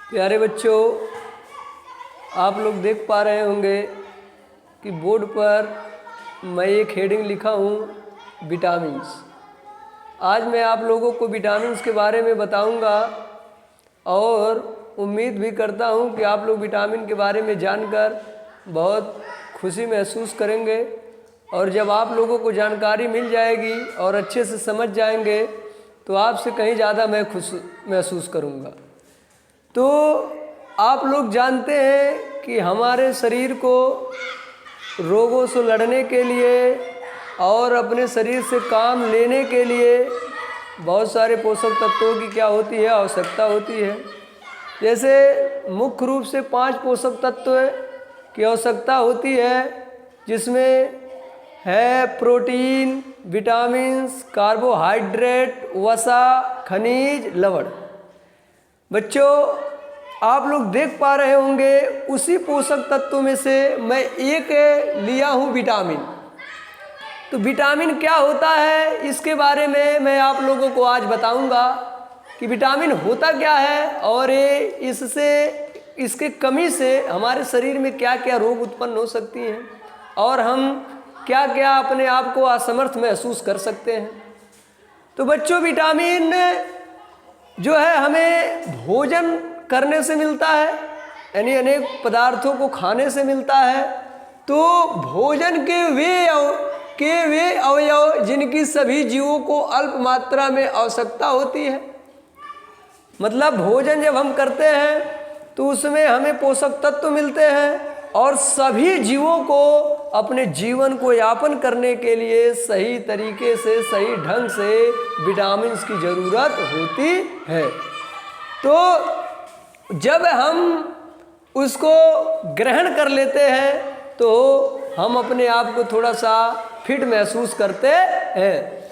प्यारे बच्चों, आप लोग देख पा रहे होंगे कि बोर्ड पर मैं एक हेडिंग लिखा हूँ विटामिन्स। आज मैं आप लोगों को विटामिन्स के बारे में बताऊंगा और उम्मीद भी करता हूँ कि आप लोग विटामिन के बारे में जानकर बहुत खुशी महसूस करेंगे। और जब आप लोगों को जानकारी मिल जाएगी और अच्छे से समझ जाएंगे तो आपसे कहीं ज़्यादा मैं खुश महसूस करूँगा। तो आप लोग जानते हैं कि हमारे शरीर को रोगों से लड़ने के लिए और अपने शरीर से काम लेने के लिए बहुत सारे पोषक तत्वों की क्या होती है, आवश्यकता होती है। जैसे मुख्य रूप से 5 पोषक तत्व की आवश्यकता होती है, जिसमें है प्रोटीन, विटामिन्स, कार्बोहाइड्रेट, वसा, खनिज, लवण। बच्चों, आप लोग देख पा रहे होंगे उसी पोषक तत्वों में से मैं एक लिया हूँ विटामिन। तो विटामिन क्या होता है, इसके बारे में मैं आप लोगों को आज बताऊंगा कि विटामिन होता क्या है और इसके कमी से हमारे शरीर में क्या क्या रोग उत्पन्न हो सकती हैं और हम क्या क्या अपने आप को असमर्थ महसूस कर सकते हैं। तो बच्चों, विटामिन जो है हमें भोजन करने से मिलता है, यानी अनेक पदार्थों को खाने से मिलता है। तो भोजन के वे अवयव जिनकी सभी जीवों को अल्प मात्रा में आवश्यकता होती है। मतलब भोजन जब हम करते हैं तो उसमें हमें पोषक तत्व मिलते हैं और सभी जीवों को अपने जीवन को यापन करने के लिए सही तरीके से, सही ढंग से विटामिन्स की ज़रूरत होती है। तो जब हम उसको ग्रहण कर लेते हैं तो हम अपने आप को थोड़ा सा फिट महसूस करते हैं।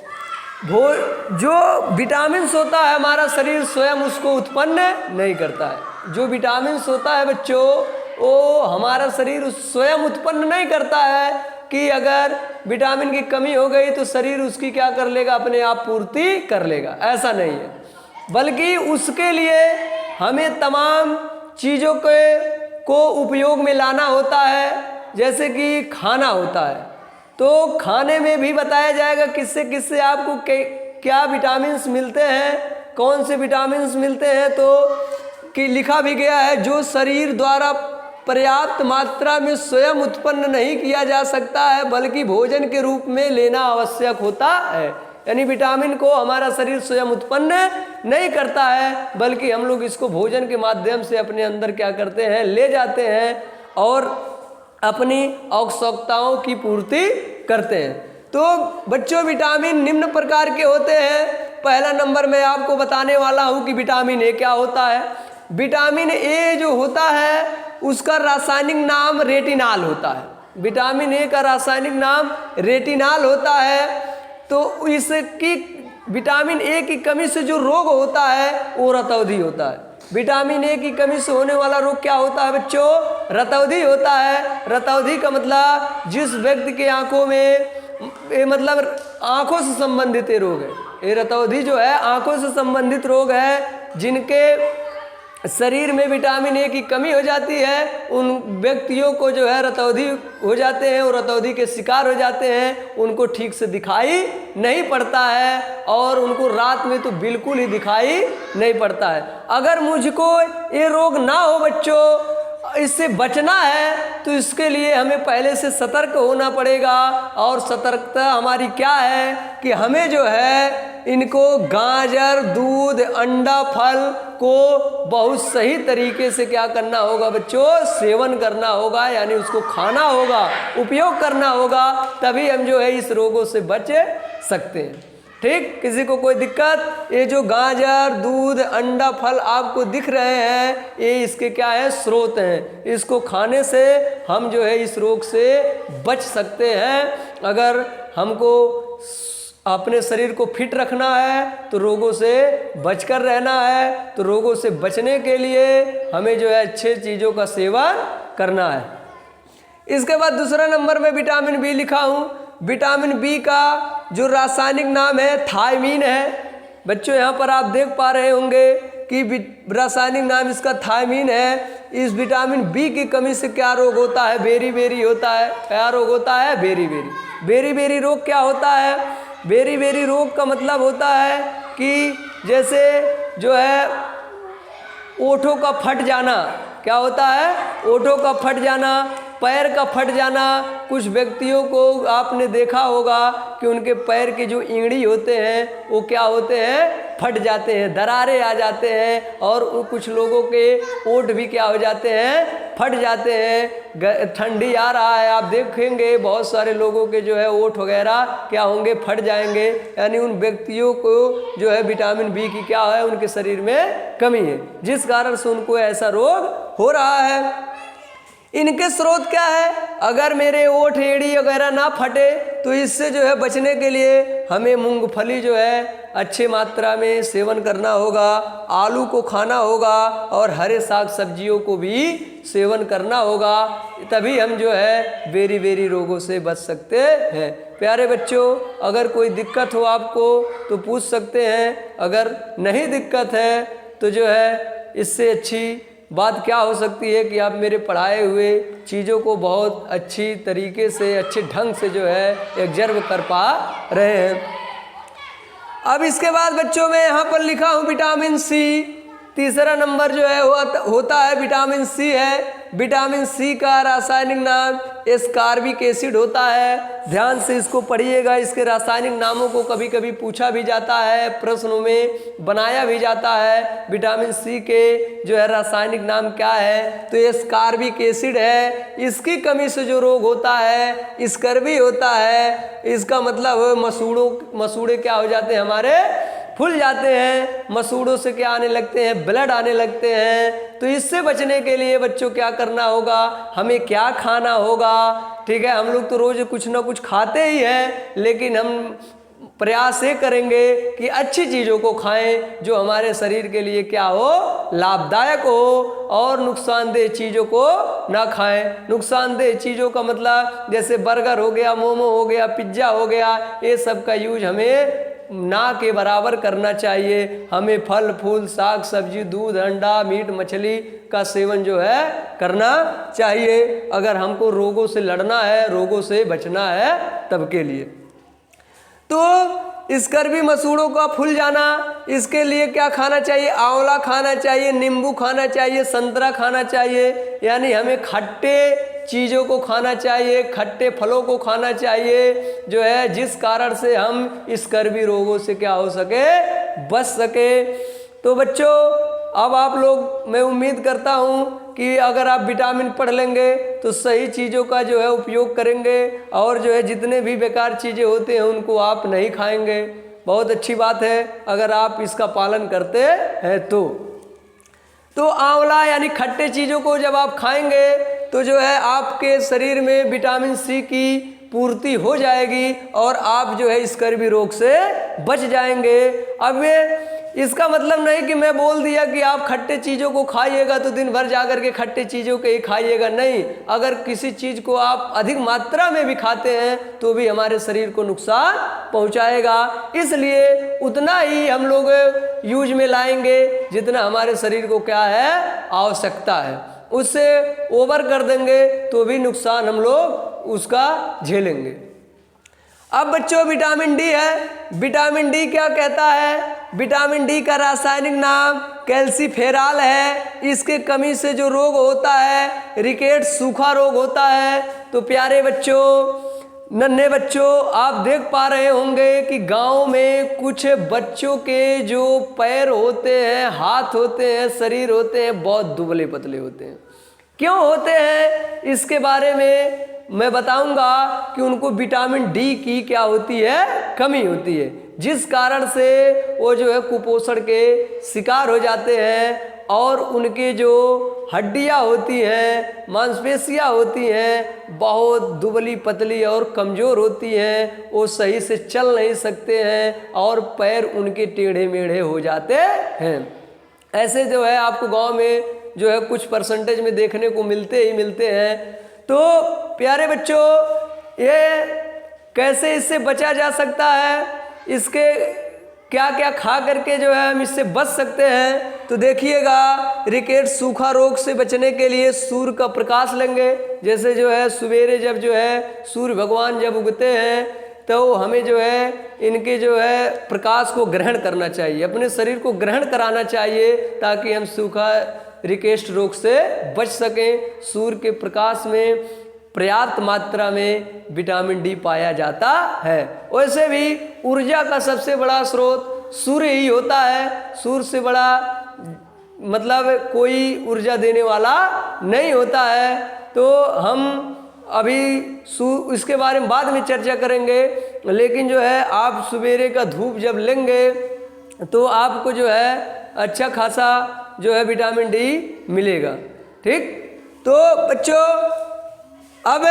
जो विटामिन्स होता है हमारा शरीर स्वयं उसको उत्पन्न नहीं करता है। जो विटामिन्स होता है बच्चों, वो हमारा शरीर स्वयं उत्पन्न नहीं करता है कि अगर विटामिन की कमी हो गई तो शरीर उसकी क्या कर लेगा, अपने आप पूर्ति कर लेगा। ऐसा नहीं है, बल्कि उसके लिए हमें तमाम चीज़ों को उपयोग में लाना होता है। जैसे कि खाना होता है, तो खाने में भी बताया जाएगा किससे किससे आपको क्या विटामिन्स मिलते हैं, कौन से विटामिन्स मिलते हैं। तो कि लिखा भी गया है, जो शरीर द्वारा पर्याप्त मात्रा में स्वयं उत्पन्न नहीं किया जा सकता है बल्कि भोजन के रूप में लेना आवश्यक होता है। यानी विटामिन को हमारा शरीर स्वयं उत्पन्न नहीं करता है बल्कि हम लोग इसको भोजन के माध्यम से अपने अंदर क्या करते हैं, ले जाते हैं और अपनी आवश्यकताओं की पूर्ति करते हैं। तो बच्चों, विटामिन निम्न प्रकार के होते हैं। पहला नंबर मैं आपको बताने वाला हूँ कि विटामिन ए क्या होता है। विटामिन ए जो होता है उसका रासायनिक नाम रेटिनाल होता है। विटामिन ए का रासायनिक नाम रेटिनाल होता है। तो इसकी विटामिन ए की कमी से जो रोग होता है वो रतौंधी होता है। विटामिन ए की कमी से होने वाला रोग क्या होता है बच्चों, रतौंधी होता है। रतौंधी का मतलब जिस व्यक्ति के आंखों में मतलब आंखों से संबंधित रोग है। ये रतौंधी जो है आंखों से संबंधित रोग है। जिनके शरीर में विटामिन ए की कमी हो जाती है उन व्यक्तियों को जो है रतौंधी हो जाते हैं और रतौंधी के शिकार हो जाते हैं। उनको ठीक से दिखाई नहीं पड़ता है और उनको रात में तो बिल्कुल ही दिखाई नहीं पड़ता है। अगर मुझको ये रोग ना हो बच्चों, इससे बचना है तो इसके लिए हमें पहले से सतर्क होना पड़ेगा। और सतर्कता हमारी क्या है कि हमें जो है इनको गाजर, दूध, अंडा, फल को बहुत सही तरीके से क्या करना होगा बच्चों, सेवन करना होगा। यानी उसको खाना होगा, उपयोग करना होगा, तभी हम जो है इस रोगों से बच सकते हैं। ठीक, किसी को कोई दिक्कत, ये जो गाजर, दूध, अंडा, फल आपको दिख रहे हैं ये इसके क्या है, स्रोत हैं। इसको खाने से हम जो है इस रोग से बच सकते हैं। अगर हमको अपने शरीर को फिट रखना है तो रोगों से बचकर रहना है। तो रोगों से बचने के लिए हमें जो है अच्छे चीज़ों का सेवन करना है। इसके बाद दूसरा नंबर में विटामिन बी लिखा हूँ। विटामिन बी का जो रासायनिक नाम है थायमीन है। बच्चों, यहाँ पर आप देख पा रहे होंगे कि रासायनिक नाम इसका थायमीन है। इस विटामिन बी की कमी से क्या रोग होता है? बेरी बेरी होता है। क्या रोग होता है? Berry berry. बेरी बेरी रोग क्या होता है? बेरी बेरी रोग का मतलब होता है कि जैसे जो है ओठों का फट जाना। क्या होता है? ओठों का फट जाना, पैर का फट जाना। कुछ व्यक्तियों को आपने देखा होगा कि उनके पैर के जो इंगड़ी होते हैं वो क्या होते हैं? फट जाते हैं, दरारें आ जाते हैं। और कुछ लोगों के ओठ भी क्या हो जाते हैं? फट जाते हैं। ठंडी आ रहा है, आप देखेंगे बहुत सारे लोगों के जो है ओठ वगैरह क्या होंगे? फट जाएंगे। यानी उन व्यक्तियों को जो है विटामिन बी की क्या है? उनके शरीर में कमी है, जिस कारण से उनको ऐसा रोग हो रहा है। इनके स्रोत क्या है? अगर मेरे ओठ एड़ी वगैरह ना फटे तो इससे जो है बचने के लिए हमें मूंगफली जो है अच्छे मात्रा में सेवन करना होगा, आलू को खाना होगा और हरे साग सब्जियों को भी सेवन करना होगा। तभी हम जो है बेरी बेरी रोगों से बच सकते हैं। प्यारे बच्चों, अगर कोई दिक्कत हो आपको तो पूछ सकते हैं। अगर नहीं दिक्कत है तो जो है इससे अच्छी बात क्या हो सकती है कि आप मेरे पढ़ाए हुए चीज़ों को बहुत अच्छी तरीके से, अच्छे ढंग से जो है एब्जर्व कर पा रहे हैं। अब इसके बाद बच्चों में यहाँ पर लिखा हूँ विटामिन सी। तीसरा नंबर जो है होता है विटामिन सी है। विटामिन सी का रासायनिक नाम एस्कॉर्बिक एसिड होता है। ध्यान से इसको पढ़िएगा। इसके रासायनिक नामों को कभी कभी पूछा भी जाता है, प्रश्नों में बनाया भी जाता है। विटामिन सी के जो है रासायनिक नाम क्या है? तो एस्कॉर्बिक एसिड है। इसकी कमी से जो रोग होता है स्कर्वी होता है। इसका मतलब मसूड़े क्या हो जाते हैं? हमारे फूल जाते हैं। मसूड़ों से क्या आने लगते हैं? ब्लड आने लगते हैं। तो इससे बचने के लिए बच्चों क्या करना होगा? हमें क्या खाना होगा? ठीक है, हम लोग तो रोज कुछ ना कुछ खाते ही हैं, लेकिन हम प्रयास ये करेंगे कि अच्छी चीज़ों को खाएं जो हमारे शरीर के लिए क्या हो? लाभदायक हो। और नुकसानदेह चीज़ों को ना खाएं। नुकसानदेह चीज़ों का मतलब जैसे बर्गर हो गया, मोमो हो गया, पिज्ज़ा हो गया, ये सब का यूज हमें ना के बराबर करना चाहिए। हमें फल फूल, साग सब्जी, दूध, अंडा, मीट मछली का सेवन जो है करना चाहिए, अगर हमको रोगों से लड़ना है, रोगों से बचना है तब के लिए। तो स्कर्वी मसूड़ों का फूल जाना, इसके लिए क्या खाना चाहिए? आंवला खाना चाहिए, नींबू खाना चाहिए, संतरा खाना चाहिए। यानी हमें खट्टे चीज़ों को खाना चाहिए, खट्टे फलों को खाना चाहिए, जो है जिस कारण से हम स्कर्वी रोगों से क्या हो सके? बच सके। तो बच्चों, अब आप लोग, मैं उम्मीद करता हूँ कि अगर आप विटामिन पढ़ लेंगे तो सही चीज़ों का जो है उपयोग करेंगे और जो है जितने भी बेकार चीज़ें होते हैं उनको आप नहीं खाएंगे। बहुत अच्छी बात है अगर आप इसका पालन करते हैं तो आंवला यानी खट्टे चीज़ों को जब आप खाएंगे तो जो है आपके शरीर में विटामिन सी की पूर्ति हो जाएगी और आप जो है स्कर्वी रोग से बच जाएंगे। अब इसका मतलब नहीं कि मैं बोल दिया कि आप खट्टे चीज़ों को खाइएगा तो दिन भर जाकर के खट्टे चीज़ों के ही खाइएगा, नहीं। अगर किसी चीज़ को आप अधिक मात्रा में भी खाते हैं तो भी हमारे शरीर को नुकसान पहुंचाएगा। इसलिए उतना ही हम लोग यूज में लाएंगे जितना हमारे शरीर को क्या है? आवश्यकता है। उससे ओवर कर देंगे तो भी नुकसान हम लोग उसका झेलेंगे। अब बच्चों विटामिन डी है। विटामिन डी क्या कहता है? विटामिन डी का रासायनिक नाम कैल्सीफेरॉल है। इसके कमी से जो रोग होता है रिकेट, सूखा रोग होता है। तो प्यारे बच्चों, नन्हे बच्चों, आप देख पा रहे होंगे कि गांव में कुछ बच्चों के जो पैर होते हैं, हाथ होते हैं, शरीर होते हैं, बहुत दुबले पतले होते हैं। क्यों होते हैं इसके बारे में मैं बताऊंगा कि उनको विटामिन डी की क्या होती है? कमी होती है, जिस कारण से वो जो है कुपोषण के शिकार हो जाते हैं और उनके जो हड्डियां होती हैं, मांसपेशियां होती हैं, बहुत दुबली पतली और कमज़ोर होती हैं। वो सही से चल नहीं सकते हैं और पैर उनके टेढ़े मेढ़े हो जाते हैं। ऐसे जो है आपको गांव में जो है कुछ परसेंटेज में देखने को मिलते ही मिलते हैं। तो प्यारे बच्चों, ये कैसे इससे बचा जा सकता है, इसके क्या क्या खा करके जो है हम इससे बच सकते हैं, तो देखिएगा रिकेट सूखा रोग से बचने के लिए सूर्य का प्रकाश लेंगे। जैसे जो है सवेरे जब जो है सूर्य भगवान जब उगते हैं तो हमें जो है इनके जो है प्रकाश को ग्रहण करना चाहिए, अपने शरीर को ग्रहण कराना चाहिए ताकि हम सूखा रिकेट रोग से बच सकें। सूर्य के प्रकाश में पर्याप्त मात्रा में विटामिन डी पाया जाता है। वैसे भी ऊर्जा का सबसे बड़ा स्रोत सूर्य ही होता है। सूर्य से बड़ा मतलब कोई ऊर्जा देने वाला नहीं होता है। तो हम अभी इसके बारे में बाद में चर्चा करेंगे, लेकिन जो है आप सवेरे का धूप जब लेंगे तो आपको जो है अच्छा खासा जो है विटामिन डी मिलेगा। ठीक, तो बच्चों अब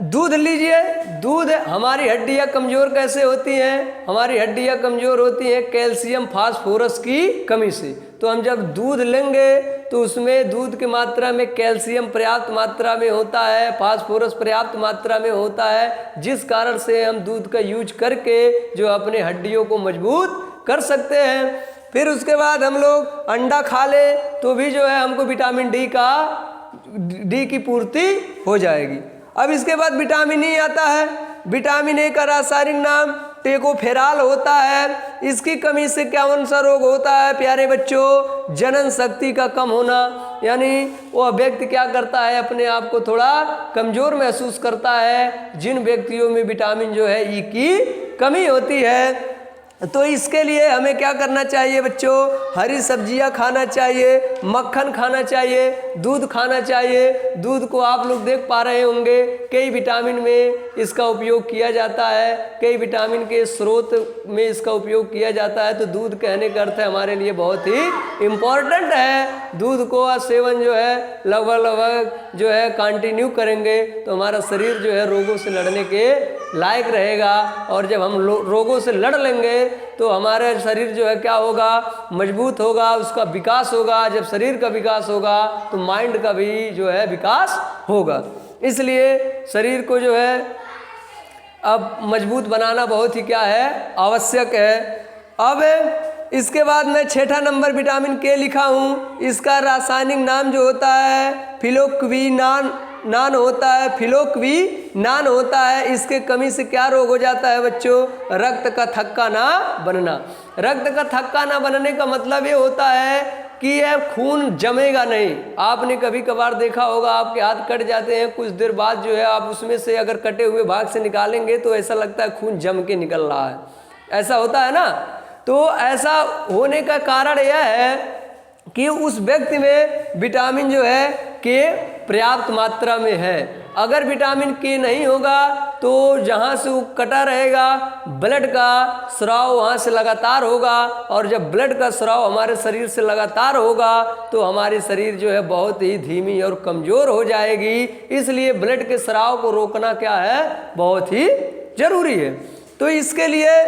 दूध लीजिए। दूध, हमारी हड्डियां कमज़ोर कैसे होती हैं? हमारी हड्डियां कमज़ोर होती हैं कैल्शियम फास्फोरस की कमी से। तो हम जब दूध लेंगे तो उसमें दूध की मात्रा में कैल्शियम पर्याप्त मात्रा में होता है, फास्फोरस पर्याप्त मात्रा में होता है, जिस कारण से हम दूध का यूज करके जो अपने हड्डियों को मजबूत कर सकते हैं। फिर उसके बाद हम लोग अंडा खा ले तो भी जो है हमको विटामिन डी की पूर्ति हो जाएगी। अब इसके बाद विटामिन ई आता है। विटामिन ए का रासायनिक नाम टेकोफेराल होता है। इसकी कमी से कौन सा रोग होता है प्यारे बच्चों? जनन शक्ति का कम होना, यानी वह व्यक्ति क्या करता है, अपने आप को थोड़ा कमज़ोर महसूस करता है। जिन व्यक्तियों में विटामिन जो है ई की कमी होती है, तो इसके लिए हमें क्या करना चाहिए बच्चों? हरी सब्जियां खाना चाहिए, मक्खन खाना चाहिए, दूध खाना चाहिए। दूध को आप लोग देख पा रहे होंगे कई विटामिन में इसका उपयोग किया जाता है, कई विटामिन के स्रोत में इसका उपयोग किया जाता है। तो दूध कहने का अर्थ है हमारे लिए बहुत ही इम्पोर्टेंट है। दूध को सेवन जो है लगभग जो है कंटिन्यू करेंगे तो हमारा शरीर जो है रोगों से लड़ने के लायक रहेगा। और जब हम रोगों से लड़ लेंगे तो हमारा शरीर जो है क्या होगा? मजबूत होगा, उसका विकास होगा। जब शरीर का विकास होगा तो माइंड का भी जो है विकास होगा। इसलिए शरीर को जो है अब मजबूत बनाना बहुत ही क्या है? आवश्यक है। अब इसके बाद मैं 6ठा नंबर विटामिन के लिखा हूँ। इसका रासायनिक नाम जो होता है फिलोक्विनान होता है, फिलोक्विनान होता है। इसके कमी से क्या रोग हो जाता है बच्चों? रक्त का थक्का ना बनना। रक्त का थक्का ना बनने का मतलब ये होता है कि यह खून जमेगा नहीं। आपने कभी कभार देखा होगा आपके हाथ कट जाते हैं, कुछ देर बाद जो है आप उसमें से अगर कटे हुए भाग से निकालेंगे तो ऐसा लगता है खून जम के निकल रहा है, ऐसा होता है ना। तो ऐसा होने का कारण यह है कि उस व्यक्ति में विटामिन जो है के पर्याप्त मात्रा में है। अगर विटामिन के नहीं होगा तो जहाँ से वो कटा रहेगा ब्लड का स्राव वहाँ से लगातार होगा, और जब ब्लड का स्राव हमारे शरीर से लगातार होगा तो हमारी शरीर जो है बहुत ही धीमी और कमज़ोर हो जाएगी। इसलिए ब्लड के स्राव को रोकना क्या है? बहुत ही ज़रूरी है। तो इसके लिए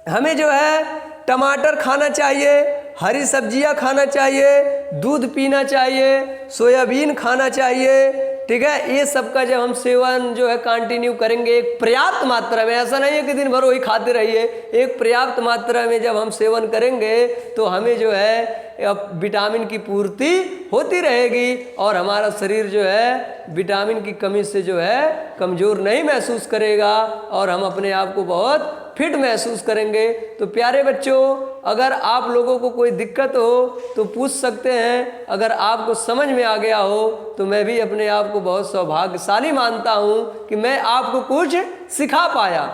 हमें जो है टमाटर खाना चाहिए, हरी सब्जियां खाना चाहिए, दूध पीना चाहिए, सोयाबीन खाना चाहिए। ठीक है, ये सब का जब हम सेवन जो है कंटिन्यू करेंगे एक पर्याप्त मात्रा में, ऐसा नहीं है कि दिन भर वही खाते रहिए, एक पर्याप्त मात्रा में जब हम सेवन करेंगे तो हमें जो है विटामिन की पूर्ति होती रहेगी और हमारा शरीर जो है विटामिन की कमी से जो है कमज़ोर नहीं महसूस करेगा और हम अपने आप को बहुत फिट महसूस करेंगे। तो प्यारे बच्चों, अगर आप लोगों को कोई दिक्कत हो तो पूछ सकते हैं। अगर आपको समझ में आ गया हो तो मैं भी अपने आप को बहुत सौभाग्यशाली मानता हूँ कि मैं आपको कुछ सिखा पाया।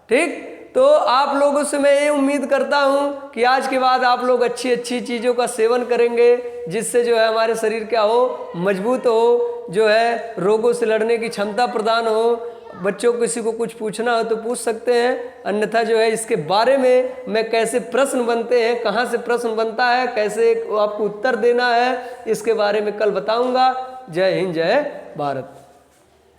ठीक, तो आप लोगों से मैं ये उम्मीद करता हूँ कि आज के बाद आप लोग अच्छी अच्छी चीज़ों का सेवन करेंगे, जिससे जो है हमारे शरीर क्या हो? मजबूत हो, जो है रोगों से लड़ने की क्षमता प्रदान हो। बच्चों को किसी को कुछ पूछना हो तो पूछ सकते हैं, अन्यथा जो है इसके बारे में मैं कैसे प्रश्न बनते हैं, कहाँ से प्रश्न बनता है, कैसे आपको उत्तर देना है, इसके बारे में कल बताऊंगा। जय हिंद, जय भारत।